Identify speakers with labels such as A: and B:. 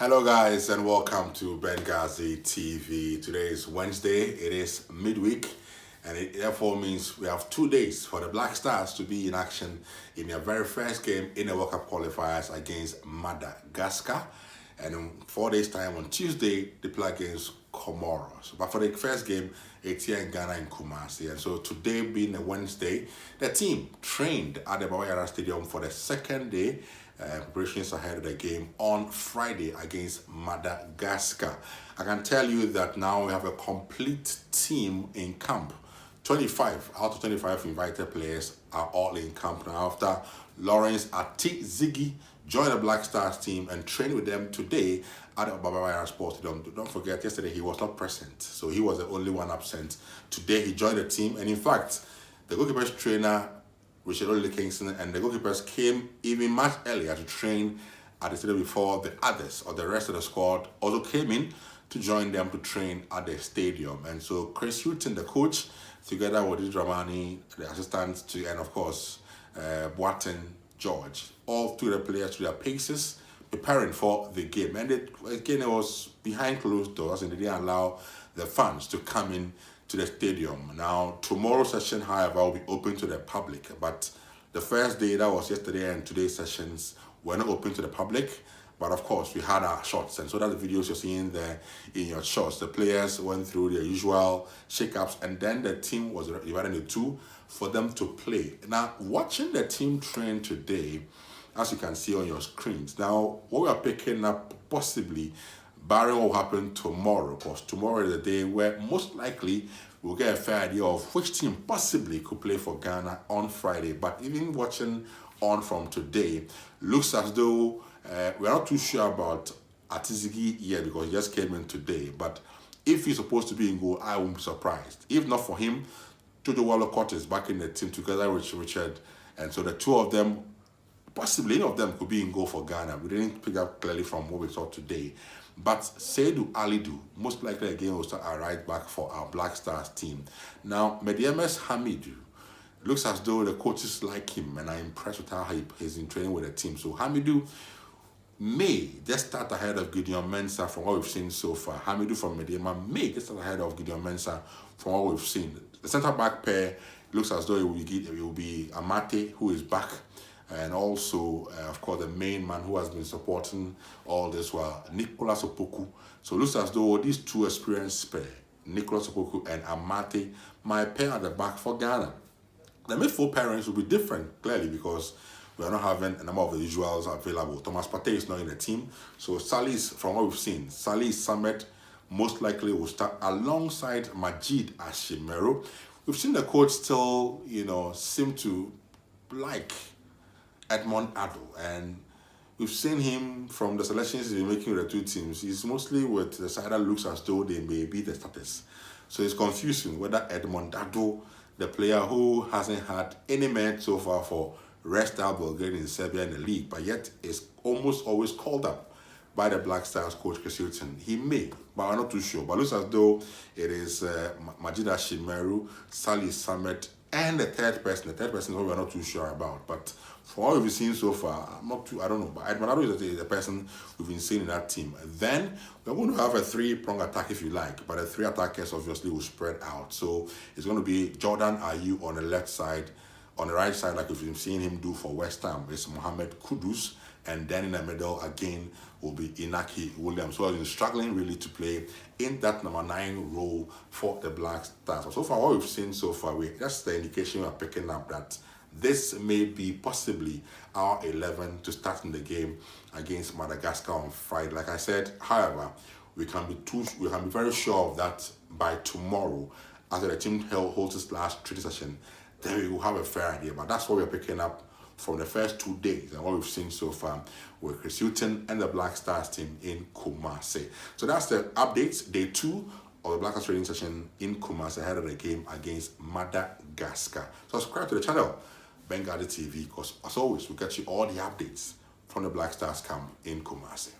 A: Hello guys and welcome to Benghazi TV. Today is Wednesday, it is midweek, and it therefore means we have 2 days for the Black Stars to be in action in their very first game in the World Cup qualifiers against Madagascar, and in 4 days time on Tuesday they play against Comoros. But for the first game, it's here in Ghana in Kumasi, and so today being a Wednesday, the team trained at the Baba Yara Stadium for the second day. Preparations ahead of the game on Friday against Madagascar. I can tell you that now we have a complete team in camp. 25 out of 25 invited players are all in camp now after Lawrence Ziggy joined the Black Stars team and trained with them today at the Baba Yara Sports Stadium. Don't forget, yesterday he was not present, so he was the only one absent. Today he joined the team, and in fact, the goalkeepers trainer Richard Ollie Kingston and the goalkeepers came even much earlier to train at the stadium before the others or the rest of the squad also came in to join them to train at the stadium. And so Chris Hutton, the coach, together with Dramani, the assistant, and of course Boateng, George, all through the players to their paces, preparing for the game. And it was behind closed doors, and they didn't allow the fans to come in to the stadium. Now, tomorrow's session, however, will be open to the public, but the first day, that was yesterday, and today's sessions were not open to the public. But of course, we had our shots, and so that the videos you're seeing there in your shots, the players went through their usual shake-ups, and then the team was divided into two for them to play. Now, watching the team train today, as you can see on your screens, now what we are picking up possibly barring what will happen tomorrow, because tomorrow is the day where most likely we'll get a fair idea of which team possibly could play for Ghana on Friday. But even watching on from today, looks as though we're not too sure about Atizigi yet because he just came in today. But if he's supposed to be in goal, I won't be surprised. If not for him, Jojo Wallacott is back in the team together with Richard, and so the two of them, possibly any of them, could be in goal for Ghana. We didn't pick up clearly from what we saw today. But Seydou Alidu, most likely again, will start our right back for our Black Stars team. Now, Mediemes Hamidou, looks as though the coaches like him and are impressed with how he's in training with the team. So Hamidou may just start ahead of Gideon Mensah from what we've seen so far. Hamidou from Mediema may just start ahead of Gideon Mensah from what we've seen. The centre-back pair looks as though it will be Amate, who is back, and also, of course, the main man who has been supporting all this while, Nicolas Opoku. So it looks as though these two experienced pair, Nicolas Opoku and Amate, might pair at the back for Ghana. The midfield pairings will be different, clearly, because we are not having a number of the usuals available. Thomas Partey is not in the team. So Salis, from what we've seen, Salis Samet most likely will start alongside Majid Ashimero. We've seen the coach still, seem to like Edmond Addo, and we've seen him from the selections he's making with the two teams. He's mostly with the side that looks as though they may be the starters. So it's confusing whether Edmond Addo, the player who hasn't had any minutes so far for Red Star Belgrade in Serbia in the league, but yet is almost always called up by the Black Stars coach Chris Hutton. He may, but I'm not too sure. But it looks as though it is Majid Ashimeru, Salih Samet, and the third person is what we're not too sure about. But from what we've seen so far, I don't know. But Edmond Addo is the person we've been seeing in that team. Then we're going to have a three-prong attack if you like, but the three attackers obviously will spread out. So it's going to be Jordan Ayew on the left side. On the right side, like we've been seeing him do for West Ham, is Mohamed Kudus, and then in the middle again will be Inaki Williams, who has been struggling really to play in that number 9 role for the Black Stars. So far, what we've seen so far, that's the indication we are picking up that this may be possibly our 11 to start in the game against Madagascar on Friday. Like I said, however, we can be very sure of that by tomorrow, after the team holds its last training session. Then we will have a fair idea. But that's what we're picking up from the first 2 days and what we've seen so far with Chris Hutton and the Black Stars team in Kumasi. So that's the updates, day 2 of the Black Stars training session in Kumasi ahead of the game against Madagascar. So subscribe to the channel, Benghazi TV, because as always, we'll get you all the updates from the Black Stars camp in Kumasi.